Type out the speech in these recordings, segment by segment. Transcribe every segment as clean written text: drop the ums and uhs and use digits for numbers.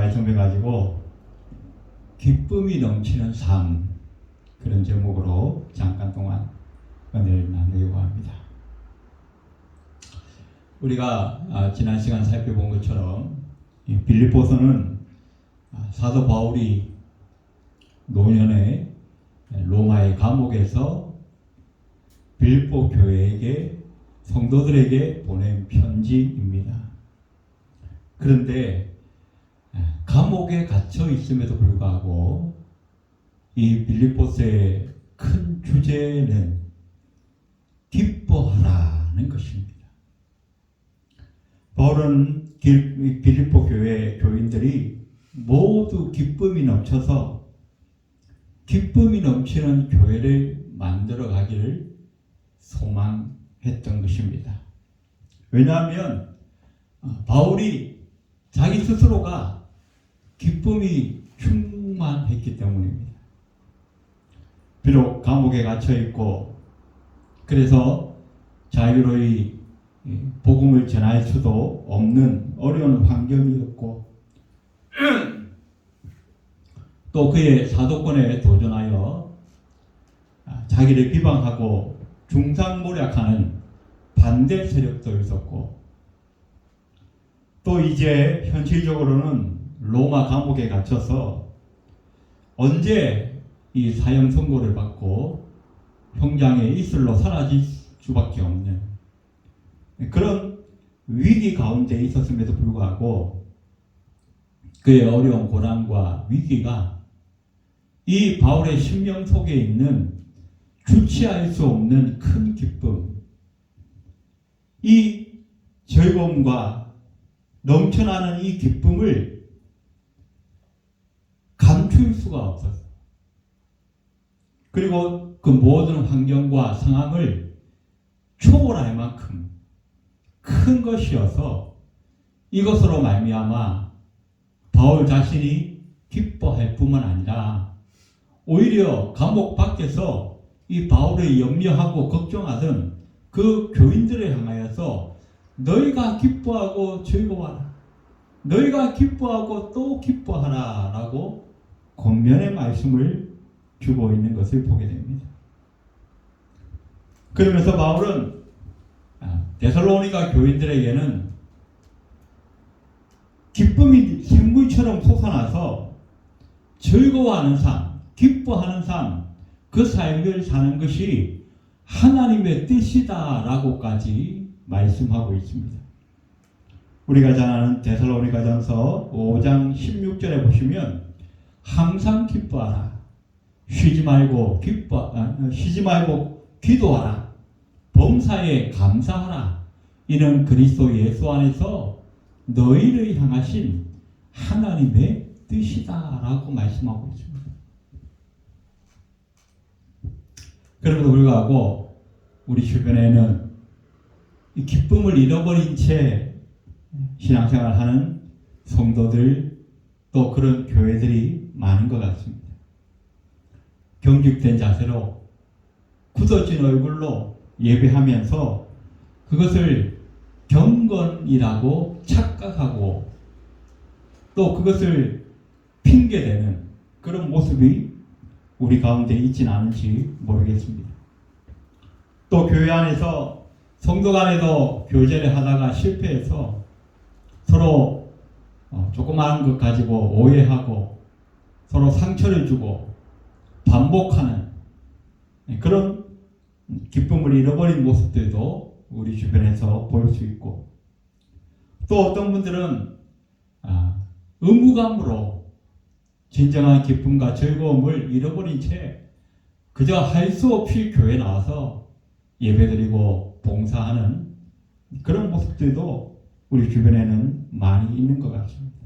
말씀해 가지고 기쁨이 넘치는 삶, 그런 제목으로 잠깐 동안 은혜를 나누려고 합니다. 우리가 지난 시간 살펴본 것처럼 빌립보서는 사도 바울이 노년에 로마의 감옥에서 빌립보 교회에게 성도들에게 보낸 편지입니다. 그런데 감옥에 갇혀 있음에도 불구하고 이 빌립보서의 큰 주제는 기뻐하라는 것입니다. 바울은 빌립보 교회 교인들이 모두 기쁨이 넘쳐서 기쁨이 넘치는 교회를 만들어 가기를 소망했던 것입니다. 왜냐하면 바울이 자기 스스로가 기쁨이 충만했기 때문입니다. 비록 감옥에 갇혀 있고 그래서 자유로이 복음을 전할 수도 없는 어려운 환경이었고 또 그의 사도권에 도전하여 자기를 비방하고 중상모략하는 반대 세력도 있었고 또 이제 현실적으로는 로마 감옥에 갇혀서 언제 이 사형 선고를 받고 형장의 이슬로 사라질 수밖에 없는 그런 위기 가운데 있었음에도 불구하고 그의 어려운 고난과 위기가 이 바울의 심령 속에 있는 주체할 수 없는 큰 기쁨, 이 즐거움과 넘쳐나는 이 기쁨을 감출 수가 없었어요. 그리고 그 모든 환경과 상황을 초월할 만큼 큰 것이어서 이것으로 말미암아 바울 자신이 기뻐할 뿐만 아니라 오히려 감옥 밖에서 이 바울을 염려하고 걱정하던 그 교인들을 향하여서 너희가 기뻐하고 즐거워하라. 너희가 기뻐하고 또 기뻐하라 라고 권면의 말씀을 주고 있는 것을 보게 됩니다. 그러면서 바울은 데살로니가 교인들에게는 기쁨이 생물처럼 솟아나서 즐거워하는 삶, 기뻐하는 삶, 그 삶을 사는 것이 하나님의 뜻이다라고까지 말씀하고 있습니다. 우리가 잘 아는 데살로니가전서 5장 16절에 보시면 항상 기뻐하라. 쉬지 말고 기도하라. 범사에 감사하라. 이는 그리스도 예수 안에서 너희를 향하신 하나님의 뜻이다라고 말씀하고 있습니다. 그럼에도 불구하고 우리 주변에는 이 기쁨을 잃어버린 채 신앙생활하는 성도들 또 그런 교회들이 많은 것 같습니다. 경직된 자세로 굳어진 얼굴로 예배하면서 그것을 경건이라고 착각하고 또 그것을 핑계대는 그런 모습이 우리 가운데 있지는 않은지 모르겠습니다. 또 교회 안에서 성도 간에도 교제를 하다가 실패해서 서로 조그마한 것 가지고 오해하고 서로 상처를 주고 반복하는 그런 기쁨을 잃어버린 모습들도 우리 주변에서 볼 수 있고 또 어떤 분들은 의무감으로 진정한 기쁨과 즐거움을 잃어버린 채 그저 할 수 없이 교회에 나와서 예배드리고 봉사하는 그런 모습들도 우리 주변에는 많이 있는 것 같습니다.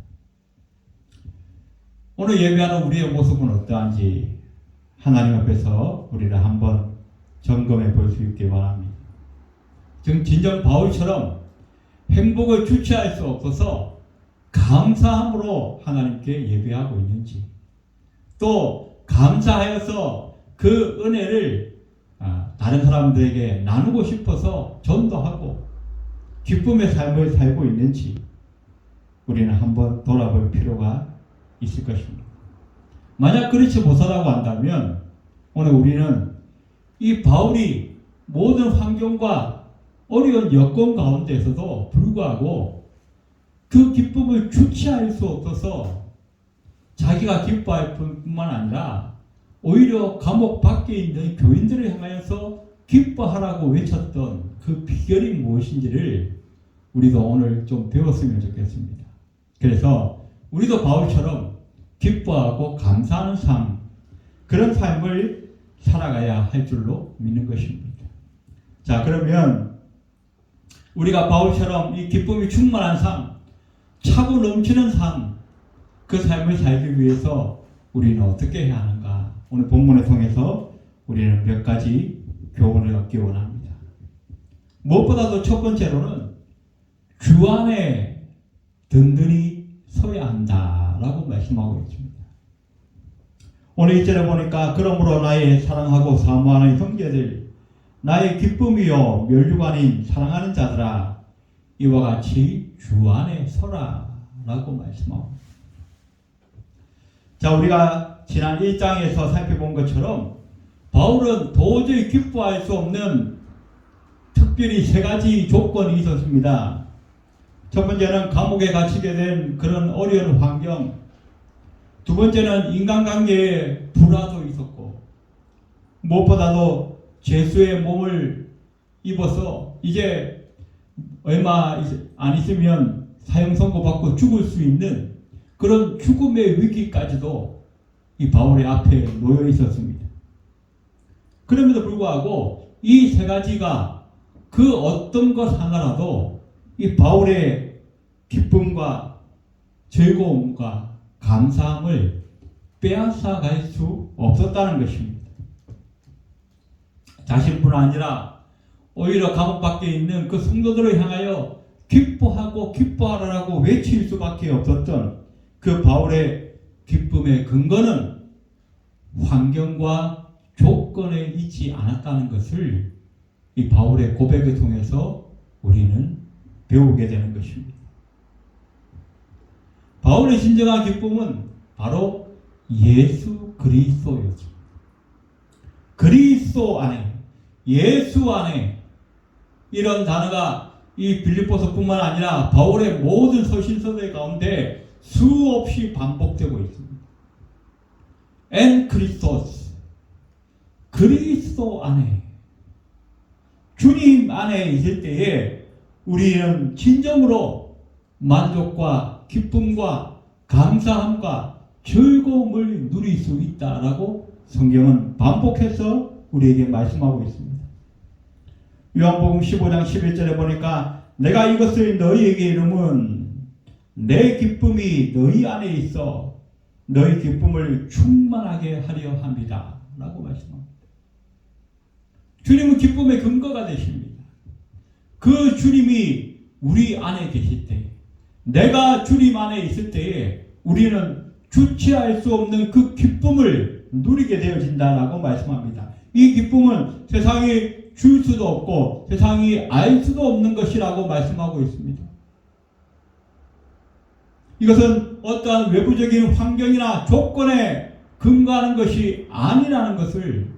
오늘 예배하는 우리의 모습은 어떠한지 하나님 앞에서 우리를 한번 점검해 볼 수 있기 바랍니다. 지금 진정 바울처럼 행복을 주체할 수 없어서 감사함으로 하나님께 예배하고 있는지 또 감사하여서 그 은혜를 다른 사람들에게 나누고 싶어서 전도하고 기쁨의 삶을 살고 있는지 우리는 한번 돌아볼 필요가 있을 것입니다. 만약 그렇지 못하다고 한다면 오늘 우리는 이 바울이 모든 환경과 어려운 여건 가운데서도 불구하고 그 기쁨을 주체할 수 없어서 자기가 기뻐할 뿐만 아니라 오히려 감옥 밖에 있는 교인들을 향하여서 기뻐하라고 외쳤던 그 비결이 무엇인지를 우리도 오늘 좀 배웠으면 좋겠습니다. 그래서 우리도 바울처럼 기뻐하고 감사하는 삶, 그런 삶을 살아가야 할 줄로 믿는 것입니다. 자, 그러면 우리가 바울처럼 이 기쁨이 충만한 삶, 차고 넘치는 삶, 그 삶을 살기 위해서 우리는 어떻게 해야 하는가? 오늘 본문을 통해서 우리는 몇 가지 교훈을 얻기 원합니다. 무엇보다도 첫 번째로는 주 안에 든든히 서야 한다라고 말씀하고 있습니다. 오늘 1절에 보니까 그러므로 나의 사랑하고 사모하는 형제들, 나의 기쁨이요 멸류관인 사랑하는 자들아, 이와 같이 주 안에 서라 라고 말씀하고, 자, 우리가 지난 1장에서 살펴본 것처럼 바울은 도저히 기뻐할 수 없는 특별히 세 가지 조건이 있었습니다. 첫 번째는 감옥에 갇히게 된 그런 어려운 환경, 두 번째는 인간관계에 불화도 있었고, 무엇보다도 죄수의 몸을 입어서 이제 얼마 안 있으면 사형 선고받고 죽을 수 있는 그런 죽음의 위기까지도 이 바울의 앞에 놓여 있었습니다. 그럼에도 불구하고 이 세 가지가 그 어떤 것 하나라도 이 바울의 기쁨과 즐거움과 감사함을 빼앗아 갈 수 없었다는 것입니다. 자신뿐 아니라 오히려 감옥 밖에 있는 그 성도들을 향하여 기뻐하고 기뻐하라고 외칠 수밖에 없었던 그 바울의 기쁨의 근거는 환경과 조건에 있지 않았다는 것을 이 바울의 고백을 통해서 우리는 배우게 되는 것입니다. 바울의 진정한 기쁨은 바로 예수 그리스도였습니다. 그리스도 안에, 예수 안에, 이런 단어가 이 빌립보서뿐만 아니라 바울의 모든 서신서들 가운데 수없이 반복되고 있습니다. 엔 크리스토스, 그리스도 안에, 주님 안에 있을 때에 우리는 진정으로 만족과 기쁨과 감사함과 즐거움을 누릴 수 있다라고 성경은 반복해서 우리에게 말씀하고 있습니다. 요한복음 15장 11절에 보니까 내가 이것을 너희에게 이름은 내 기쁨이 너희 안에 있어 너희 기쁨을 충만하게 하려 합니다 라고 말씀합니다. 주님은 기쁨의 근거가 되십니다. 그 주님이 우리 안에 계실 때, 내가 주님 안에 있을 때에 우리는 주체할 수 없는 그 기쁨을 누리게 되어진다라고 말씀합니다. 이 기쁨은 세상이 줄 수도 없고 세상이 알 수도 없는 것이라고 말씀하고 있습니다. 이것은 어떠한 외부적인 환경이나 조건에 근거하는 것이 아니라는 것을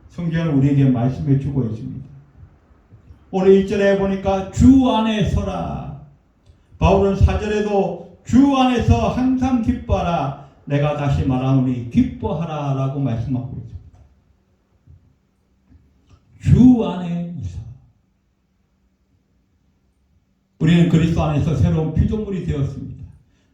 성경은 우리에게 말씀해 주고 있습니다. 오늘 1절에 보니까 주 안에 서라. 바울은 4절에도 주 안에서 항상 기뻐하라. 내가 다시 말하노니 기뻐하라 라고 말씀하고 있습니다. 주 안에 있어. 우리는 그리스도 안에서 새로운 피조물이 되었습니다.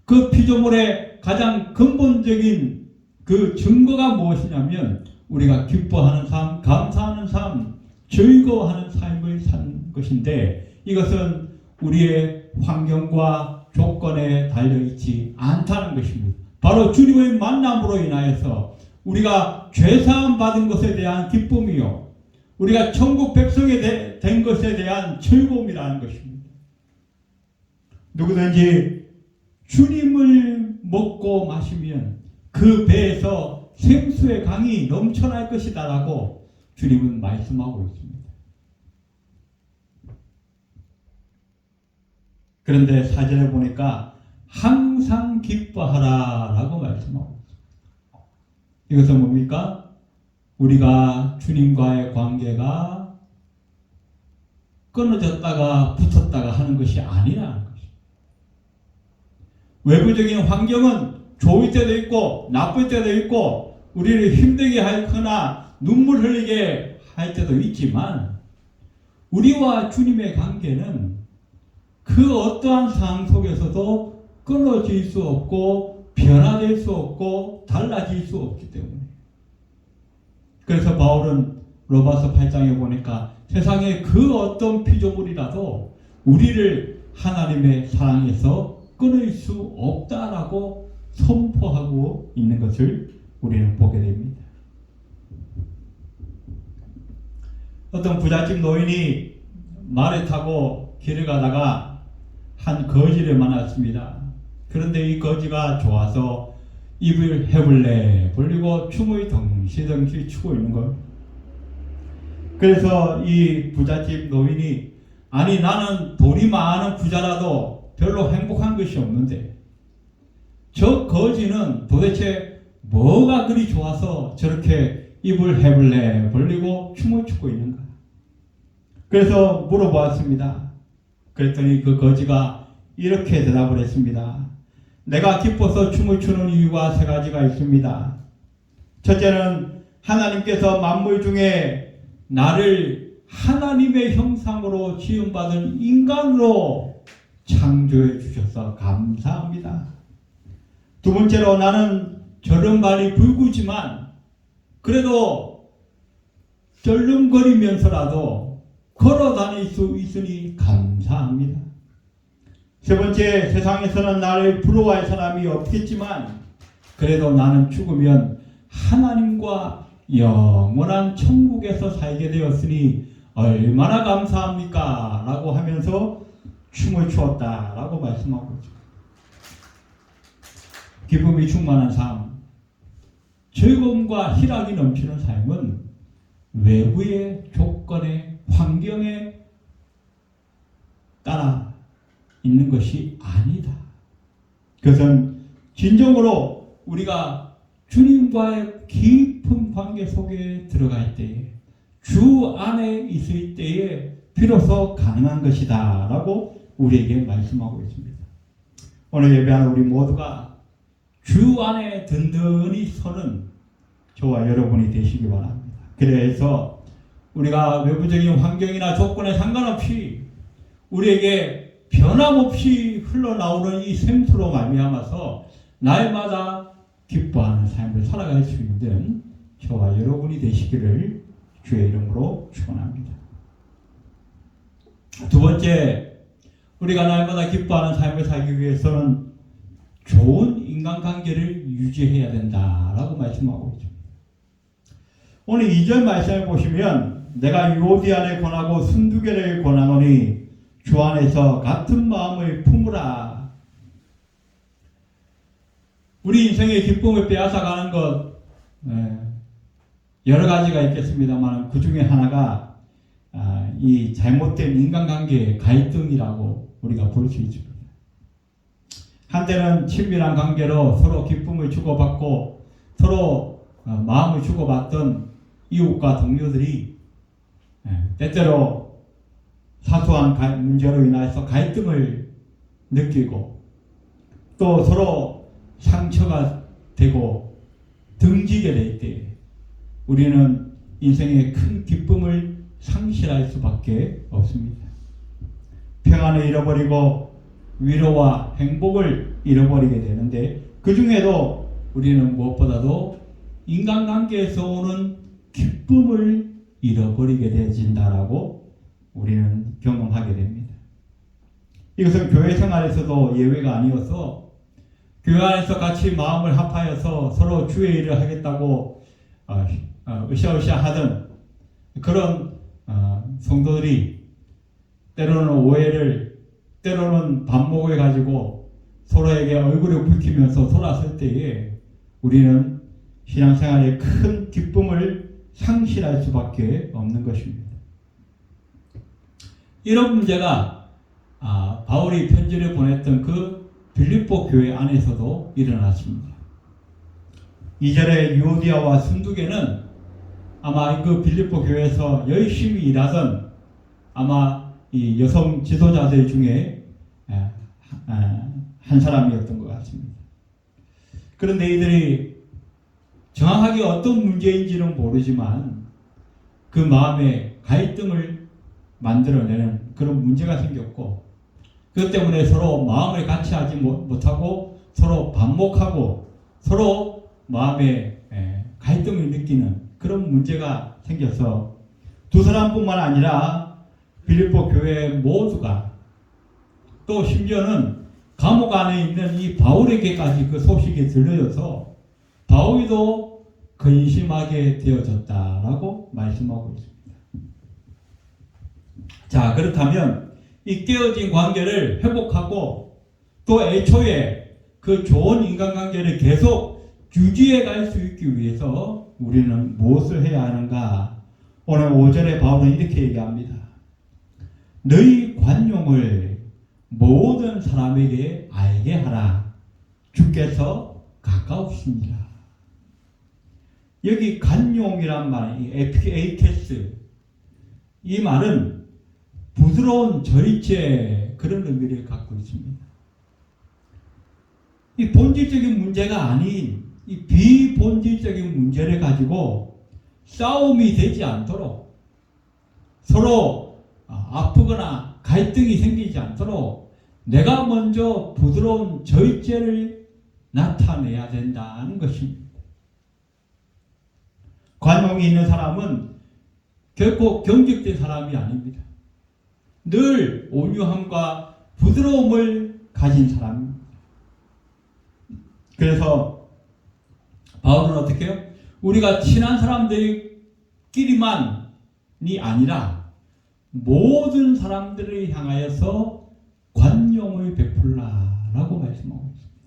그 피조물의 가장 근본적인 그 증거가 무엇이냐면 우리가 기뻐하는 삶, 감사하는 삶, 즐거워하는 삶을 산 것인데 이것은 우리의 환경과 조건에 달려있지 않다는 것입니다. 바로 주님의 만남으로 인하여서 우리가 죄사함 받은 것에 대한 기쁨이요, 우리가 천국 백성이 된 것에 대한 즐거움이라는 것입니다. 누구든지 주님을 먹고 마시면 그 배에서 생수의 강이 넘쳐날 것이다 라고 주님은 말씀하고 있습니다. 그런데 4절에 보니까 항상 기뻐하라라고 말씀하고 있습니다. 이것은 뭡니까? 우리가 주님과의 관계가 끊어졌다가 붙었다가 하는 것이 아니라는 것입니다. 외부적인 환경은 좋을 때도 있고 나쁠 때도 있고 우리를 힘들게 하거나 눈물 흘리게 할 때도 있지만 우리와 주님의 관계는 그 어떠한 상황 속에서도 끊어질 수 없고 변화될 수 없고 달라질 수 없기 때문에 그래서 바울은 로마서 8장에 보니까 세상의 그 어떤 피조물이라도 우리를 하나님의 사랑에서 끊을 수 없다라고 선포하고 있는 것을 우리는 보게 됩니다. 어떤 부잣집 노인이 말을 타고 길을 가다가 한 거지를 만났습니다. 그런데 이 거지가 좋아서 입을 해불레 벌리고 춤을 덩실덩실 추고 있는 것. 그래서 이 부잣집 노인이 아니 나는 돈이 많은 부자라도 별로 행복한 것이 없는데 저 거지는 도대체 뭐가 그리 좋아서 저렇게 입을 해불레 벌리고 춤을 추고 있는가. 그래서 물어보았습니다. 그랬더니 그 거지가 이렇게 대답을 했습니다. 내가 기뻐서 춤을 추는 이유가 세 가지가 있습니다. 첫째는 하나님께서 만물 중에 나를 하나님의 형상으로 지음받은 인간으로 창조해 주셔서 감사합니다. 두 번째로 나는 절름발이 붉지만 그래도 절름거리면서라도 걸어 다닐 수 있으니 감사합니다. 세 번째, 세상에서는 나를 부러워할 사람이 없겠지만 그래도 나는 죽으면 하나님과 영원한 천국에서 살게 되었으니 얼마나 감사합니까? 라고 하면서 춤을 추었다 라고 말씀하고 있죠. 기쁨이 충만한 삶, 즐거움과 희락이 넘치는 삶은 외부의 조건에 환경에 따라 있는 것이 아니다. 그것은 진정으로 우리가 주님과의 깊은 관계 속에 들어갈 때에 주 안에 있을 때에 비로소 가능한 것이다 라고 우리에게 말씀하고 있습니다. 오늘 예배하는 우리 모두가 주 안에 든든히 서는 저와 여러분이 되시기 바랍니다. 그래서 우리가 외부적인 환경이나 조건에 상관없이 우리에게 변함없이 흘러나오는 이 샘수로 말미암아서 날마다 기뻐하는 삶을 살아갈 수 있는 저와 여러분이 되시기를 주의 이름으로 축원합니다. 두 번째, 우리가 날마다 기뻐하는 삶을 살기 위해서는 좋은 인간관계를 유지해야 된다라고 말씀하고 있습니다. 오늘 2절 말씀을 보시면 내가 유오디아를 권하고 순두개를 권하노니 주 안에서 같은 마음을 품으라. 우리 인생의 기쁨을 빼앗아가는 것 여러 가지가 있겠습니다만 그 중에 하나가 이 잘못된 인간관계의 갈등이라고 우리가 볼 수 있습니다. 한때는 친밀한 관계로 서로 기쁨을 주고받고 서로 마음을 주고받던 이웃과 동료들이 때때로 사소한 문제로 인해서 갈등을 느끼고 또 서로 상처가 되고 등지게 될 때 우리는 인생의 큰 기쁨을 상실할 수밖에 없습니다. 평안을 잃어버리고 위로와 행복을 잃어버리게 되는데 그 중에도 우리는 무엇보다도 인간관계에서 오는 기쁨을 잃어버리게 되진다라고 우리는 경험하게 됩니다. 이것은 교회 생활에서도 예외가 아니어서 교회 안에서 같이 마음을 합하여서 서로 주의 일을 하겠다고 으쌰으쌰 하던 그런 성도들이 때로는 오해를 때로는 반목을 가지고 서로에게 얼굴을 붉히면서 돌아설 때에 우리는 신앙생활에 큰 기쁨을 상실할 수밖에 없는 것입니다. 이런 문제가 바울이 편지를 보냈던 그 빌립보 교회 안에서도 일어났습니다. 2절에 유오디아와 순두개는 아마 그 빌립보 교회에서 열심히 일하던 아마 이 여성 지도자들 중에 한 사람이었던 것 같습니다. 그런데 이들이 정확하게 어떤 문제인지는 모르지만 그 마음에 갈등을 만들어내는 그런 문제가 생겼고, 그것 때문에 서로 마음을 같이 하지 못하고 서로 반목하고 서로 마음에 갈등을 느끼는 그런 문제가 생겨서 두 사람뿐만 아니라 빌립보 교회 모두가, 또 심지어는 감옥 안에 있는 이 바울에게까지 그 소식이 들려져서 바울도 근심하게 되어졌다라고 말씀하고 있습니다. 자, 그렇다면 이 깨어진 관계를 회복하고 또 애초에 그 좋은 인간관계를 계속 유지해 갈 수 있기 위해서 우리는 무엇을 해야 하는가? 오늘 5절에 바울은 이렇게 얘기합니다. 너희 관용을 모든 사람에게 알게 하라. 주께서 가까우시니라. 여기 관용이란 말, 이 에피에이케스, 이 말은 부드러운 절제, 그런 의미를 갖고 있습니다. 이 본질적인 문제가 아닌 이 비본질적인 문제를 가지고 싸움이 되지 않도록, 서로 아프거나 갈등이 생기지 않도록 내가 먼저 부드러운 절제를 나타내야 된다는 것입니다. 관용이 있는 사람은 결코 경직된 사람이 아닙니다. 늘 온유함과 부드러움을 가진 사람입니다. 그래서 바울은 어떻게 해요? 우리가 친한 사람들끼리만이 아니라 모든 사람들을 향하여서 관용을 베풀라라고 말씀하고 있습니다.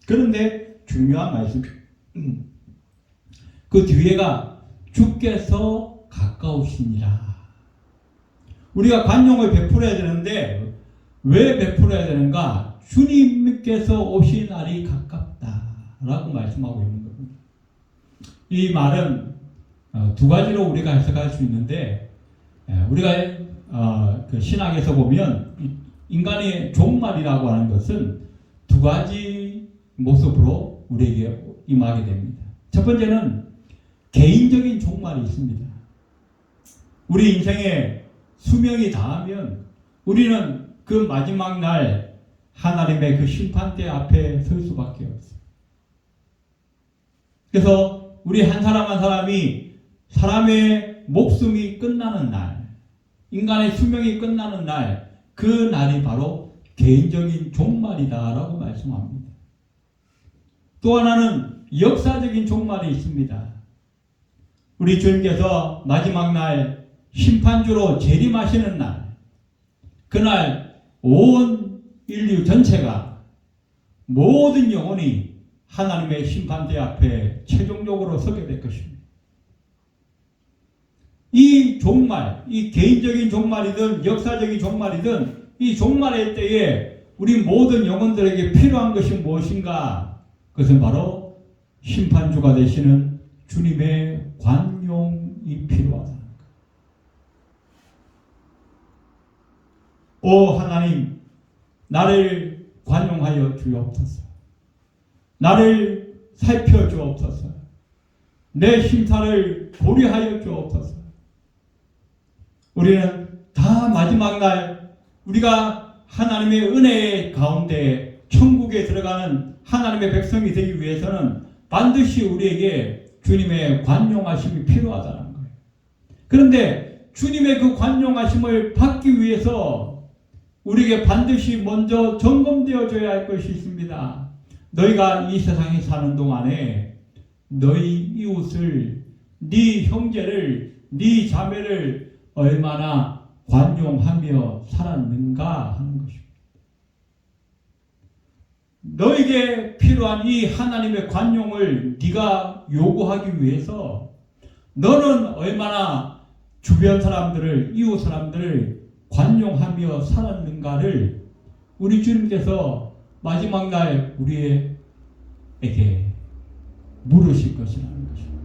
그런데 중요한 말씀, 그 뒤에가 주께서 가까우시니라. 우리가 관용을 베풀어야 되는데 왜 베풀어야 되는가? 주님께서 오신 날이 가깝다라고 말씀하고 있는 겁니다. 이 말은 두 가지로 우리가 해석할 수 있는데, 우리가 그 신학에서 보면 인간의 종말이라고 하는 것은 두 가지 모습으로 우리에게 임하게 됩니다. 첫 번째는 개인적인 종말이 있습니다. 우리 인생에 수명이 다하면 우리는 그 마지막 날 하나님의 그 심판대 앞에 설 수밖에 없어요. 그래서 우리 한 사람 한 사람이 사람의 목숨이 끝나는 날, 인간의 수명이 끝나는 날, 그 날이 바로 개인적인 종말이다라고 말씀합니다. 또 하나는 역사적인 종말이 있습니다. 우리 주님께서 마지막 날 심판주로 재림하시는 날, 그날 온 인류 전체가, 모든 영혼이 하나님의 심판대 앞에 최종적으로 서게 될 것입니다. 이 종말, 이 개인적인 종말이든 역사적인 종말이든 이 종말의 때에 우리 모든 영혼들에게 필요한 것이 무엇인가? 그것은 바로 심판주가 되시는 주님의 관용이 필요하다. 오 하나님, 나를 관용하여 주옵소서. 나를 살펴주옵소서. 내 심사를 고려하여 주옵소서. 우리는 다 마지막 날 우리가 하나님의 은혜의 가운데 천국에 들어가는 하나님의 백성이 되기 위해서는 반드시 우리에게 주님의 관용하심이 필요하다는 거예요. 그런데 주님의 그 관용하심을 받기 위해서 우리에게 반드시 먼저 점검되어져야 할 것이 있습니다. 너희가 이 세상에 사는 동안에 너희 이웃을, 네 형제를, 네 자매를 얼마나 관용하며 살았는가 하는 것입니다. 너에게 필요한 이 하나님의 관용을 네가 요구하기 위해서 너는 얼마나 주변 사람들을, 이웃 사람들을 관용하며 살았는가를 우리 주님께서 마지막 날 우리에게 물으실 것이라는 것입니다.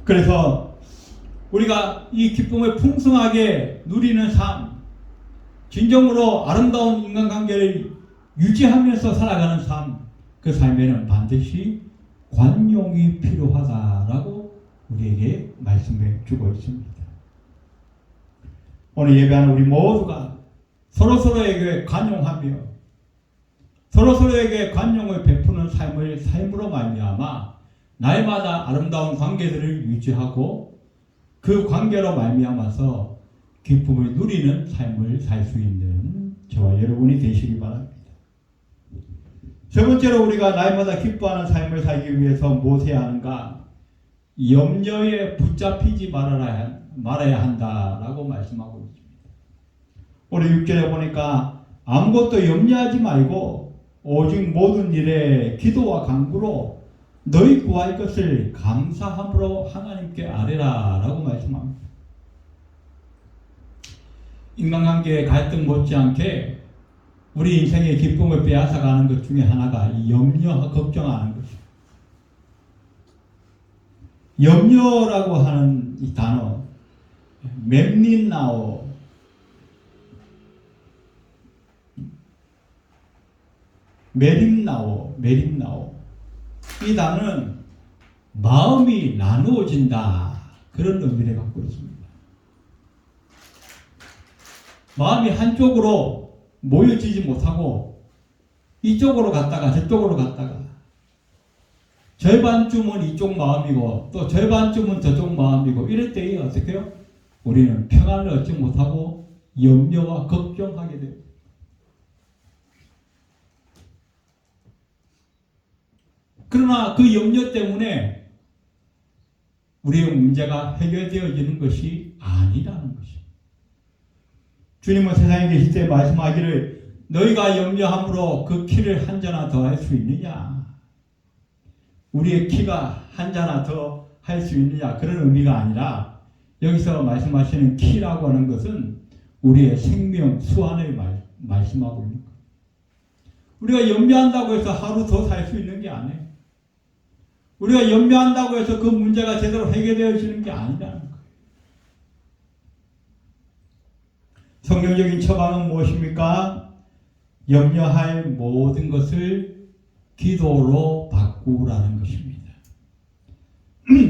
그래서 우리가 이 기쁨을 풍성하게 누리는 삶, 진정으로 아름다운 인간관계를 유지하면서 살아가는 삶, 그 삶에는 반드시 관용이 필요하다라고 우리에게 말씀해 주고 있습니다. 오늘 예배하는 우리 모두가 서로서로에게 관용하며 서로서로에게 관용을 베푸는 삶으로 말미암아 날마다 아름다운 관계들을 유지하고 그 관계로 말미암아서 기쁨을 누리는 삶을 살 수 있는 저와 여러분이 되시기 바랍니다. 세 번째로 우리가 날마다 기뻐하는 삶을 살기 위해서 무엇 해야 하는가? 염려에 붙잡히지 말아야 한다라고 말씀하고 있습니다. 오늘 6절에 보니까 아무것도 염려하지 말고 오직 모든 일에 기도와 간구로 너희 구할 것을 감사함으로 하나님께 아뢰라 라고 말씀합니다. 인간관계의 갈등 못지않게 우리 인생의 기쁨을 빼앗아가는 것 중에 하나가 이 염려, 걱정하는 것입니다. 염려라고 하는 이 단어, 맵린나오, 메림나오. 이 단어는 마음이 나누어진다. 그런 의미를 갖고 있습니다. 마음이 한쪽으로 모여지지 못하고 이쪽으로 갔다가 저쪽으로 갔다가 절반쯤은 이쪽 마음이고 또 절반쯤은 저쪽 마음이고 이럴 때에 어떻게 해요? 우리는 평안을 얻지 못하고 염려와 걱정하게 돼요. 그러나 그 염려 때문에 우리의 문제가 해결되어지는 것이 아니라는 것입니다. 주님은 세상에 계실 때 말씀하기를 너희가 염려함으로 그 키를 한 자나 더 할 수 있느냐? 우리의 키가 한 자나 더 할 수 있느냐? 그런 의미가 아니라 여기서 말씀하시는 키라고 하는 것은 우리의 생명 수완을 말씀하고 있는 거예요. 우리가 염려한다고 해서 하루 더 살 수 있는 게 아니에요. 우리가 염려한다고 해서 그 문제가 제대로 해결되어지는 게 아니라는 거예요. 성경적인 처방은 무엇입니까? 염려할 모든 것을 기도로 바꾸라는 것입니다.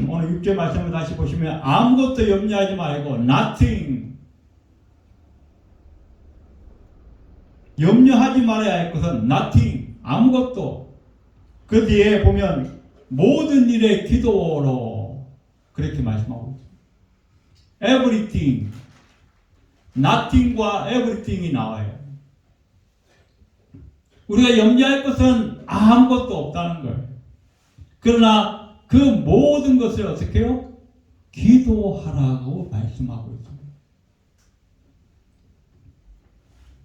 오늘 6절 말씀을 다시 보시면 아무것도 염려하지 말고 nothing, 염려하지 말아야 할 것은 nothing, 아무것도. 그 뒤에 보면 모든 일에 기도로 그렇게 말씀하고 있습니다. everything, nothing과 everything이 나와요. 우리가 염려할 것은 아무것도 없다는 거예요. 그러나 그 모든 것을 어떻게 해요? 기도하라고 말씀하고 있습니다.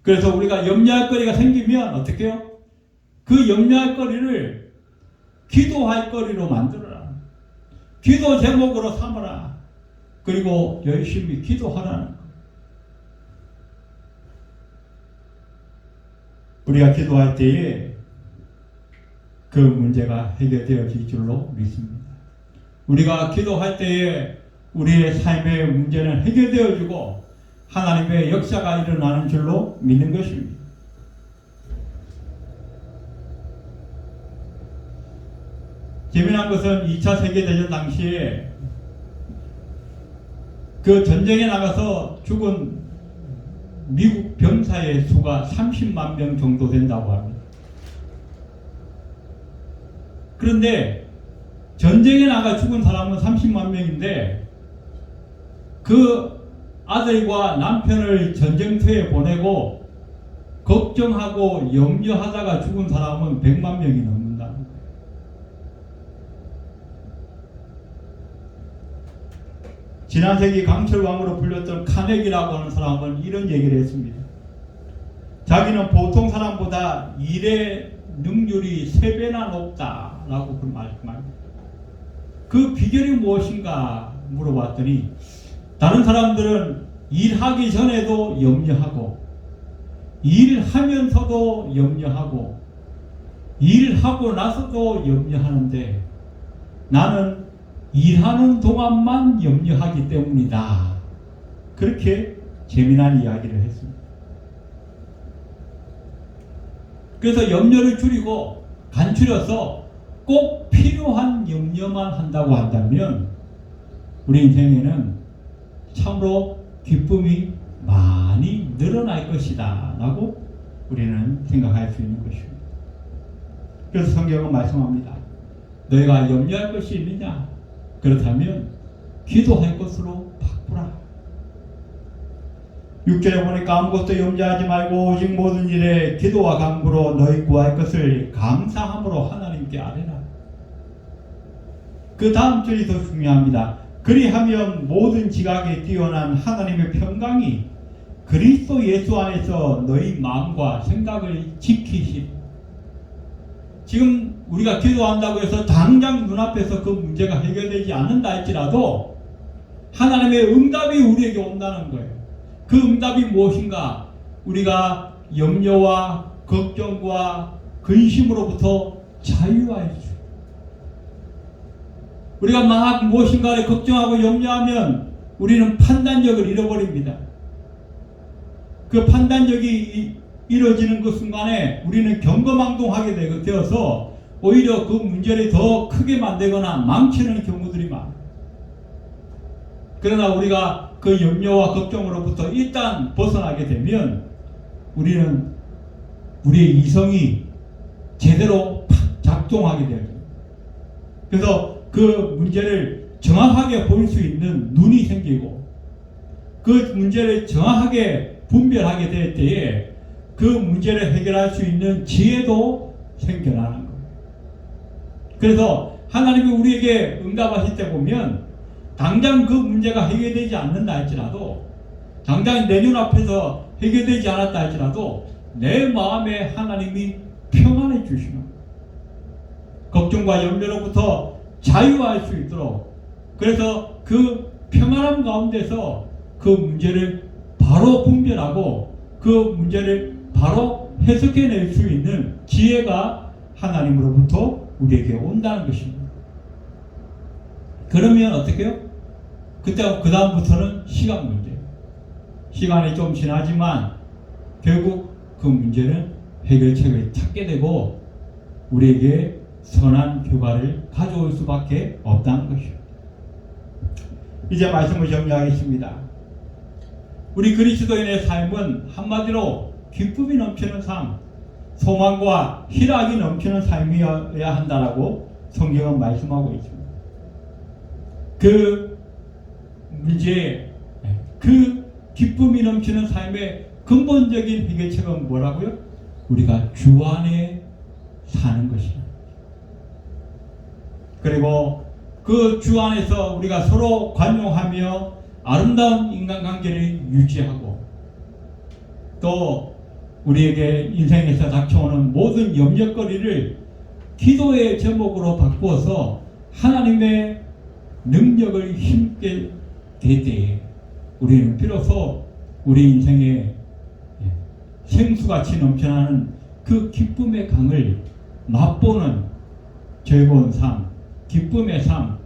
그래서 우리가 염려할 거리가 생기면 어떻게 해요? 그 염려할 거리를 기도할 거리로 만들어라. 기도 제목으로 삼아라. 그리고 열심히 기도하라는 거. 우리가 기도할 때에 그 문제가 해결되어질 줄로 믿습니다. 우리가 기도할 때에 우리의 삶의 문제는 해결되어지고 하나님의 역사가 일어나는 줄로 믿는 것입니다. 재미난 것은 2차 세계대전 당시에 그 전쟁에 나가서 죽은 미국 병사의 수가 30만 명 정도 된다고 합니다. 그런데 전쟁에 나가 죽은 사람은 30만 명인데 그 아들과 남편을 전쟁터에 보내고 걱정하고 염려하다가 죽은 사람은 100만 명이 넘는다. 지난 세기 강철왕으로 불렸던 카네기라고 하는 사람은 이런 얘기를 했습니다. 자기는 보통 사람보다 일의 능률이 3배나 높다라고 그 말씀합니다. 그 비결이 무엇인가 물어봤더니 다른 사람들은 일하기 전에도 염려하고 일하면서도 염려하고 일하고 나서도 염려하는데 나는 일하는 동안만 염려하기 때문이다. 그렇게 재미난 이야기를 했습니다. 그래서 염려를 줄이고 간추려서 꼭 필요한 염려만 한다고 한다면 우리 인생에는 참으로 기쁨이 많이 늘어날 것이다 라고 우리는 생각할 수 있는 것입니다. 그래서 성경은 말씀합니다. 너희가 염려할 것이 있느냐? 그렇다면 기도할 것으로 바꾸라. 6절에 보니까 아무것도 염려하지 말고 오직 모든 일에 기도와 간구로 너희 구할 것을 감사함으로 하나님께 아뢰라. 그 다음 절이 더 중요합니다. 그리하면 모든 지각에 뛰어난 하나님의 평강이 그리스도 예수 안에서 너희 마음과 생각을 지키시리. 지금 우리가 기도한다고 해서 당장 눈앞에서 그 문제가 해결되지 않는다 할지라도 하나님의 응답이 우리에게 온다는 거예요. 그 응답이 무엇인가? 우리가 염려와 걱정과 근심으로부터 자유할 수. 우리가 막 무엇인가를 걱정하고 염려하면 우리는 판단력을 잃어버립니다. 그 판단력이 이루어지는 그 순간에 우리는 경거망동하게 되어서 오히려 그 문제를 더 크게 만들거나 망치는 경우들이 많아요. 그러나 우리가 그 염려와 걱정으로부터 일단 벗어나게 되면 우리는 우리의 이성이 제대로 작동하게 돼요. 그래서 그 문제를 정확하게 볼 수 있는 눈이 생기고 그 문제를 정확하게 분별하게 될 때에 그 문제를 해결할 수 있는 지혜도 생겨나는 거예요. 그래서 하나님이 우리에게 응답하실 때 보면 당장 그 문제가 해결되지 않는다 할지라도 당장 내 눈앞에서 해결되지 않았다 할지라도 내 마음에 하나님이 평안해 주시는 거예요. 걱정과 염려로부터 자유할 수 있도록 그래서 그 평안함 가운데서 그 문제를 바로 분별하고 그 문제를 바로 해석해낼 수 있는 지혜가 하나님으로부터 우리에게 온다는 것입니다. 그러면 어떻게 해요? 그 다음부터는 시간 문제예요. 시간이 좀 지나지만 결국 그 문제는 해결책을 찾게 되고 우리에게 선한 결과를 가져올 수밖에 없다는 것입니다. 이제 말씀을 정리하겠습니다. 우리 그리스도인의 삶은 한마디로 기쁨이 넘치는 삶, 소망과 희락이 넘치는 삶이어야 한다라고 성경은 말씀하고 있습니다. 그 문제에 그 기쁨이 넘치는 삶의 근본적인 해결책은 뭐라고요? 우리가 주 안에 사는 것이다. 그리고 그 주 안에서 우리가 서로 관용하며 아름다운 인간관계를 유지하고 또 우리에게 인생에서 닥쳐오는 모든 염려거리를 기도의 제목으로 바꾸어서 하나님의 능력을 힘있게 될 때에 우리는 비로소 우리 인생에 생수같이 넘쳐나는 그 기쁨의 강을 맛보는 즐거운 삶, 기쁨의 삶,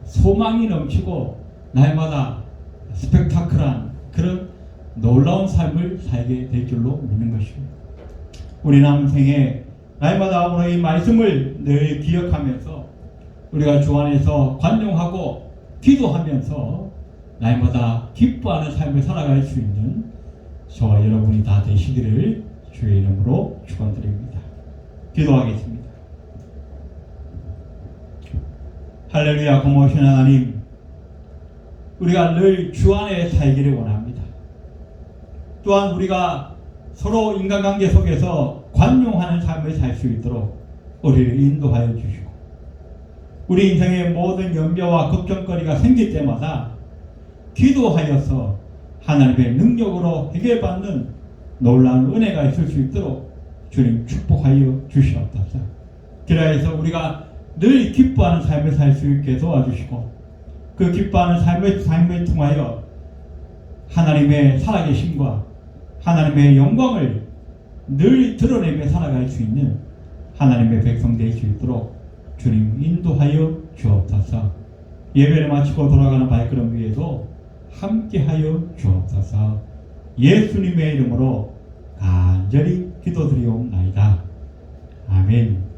소망이 넘치고 날마다 스펙타클한 그런 놀라운 삶을 살게 될 줄로 믿는 것입니다. 우리 남생에 날마다 오늘 이 말씀을 늘 기억하면서 우리가 주 안에서 관용하고 기도하면서 날마다 기뻐하는 삶을 살아갈 수 있는 저와 여러분이 다 되시기를 주의 이름으로 축원드립니다. 기도하겠습니다. 할렐루야. 고마우신 하나님, 우리가 늘 주 안에 살기를 원합니다. 또한 우리가 서로 인간관계 속에서 관용하는 삶을 살 수 있도록 우리를 인도하여 주시고 우리 인생의 모든 염려와 걱정거리가 생길 때마다 기도하여서 하나님의 능력으로 해결받는 놀라운 은혜가 있을 수 있도록 주님 축복하여 주시옵소서. 그래서 우리가 늘 기뻐하는 삶을 살 수 있게 도와주시고 그 기뻐하는 삶을 통하여 하나님의 살아계심과 하나님의 영광을 늘 드러내며 살아갈 수 있는 하나님의 백성 될 수 있도록 주님 인도하여 주옵소서. 예배를 마치고 돌아가는 발걸음 위에도 함께하여 주옵소서. 예수님의 이름으로 간절히 기도드리옵나이다. 아멘.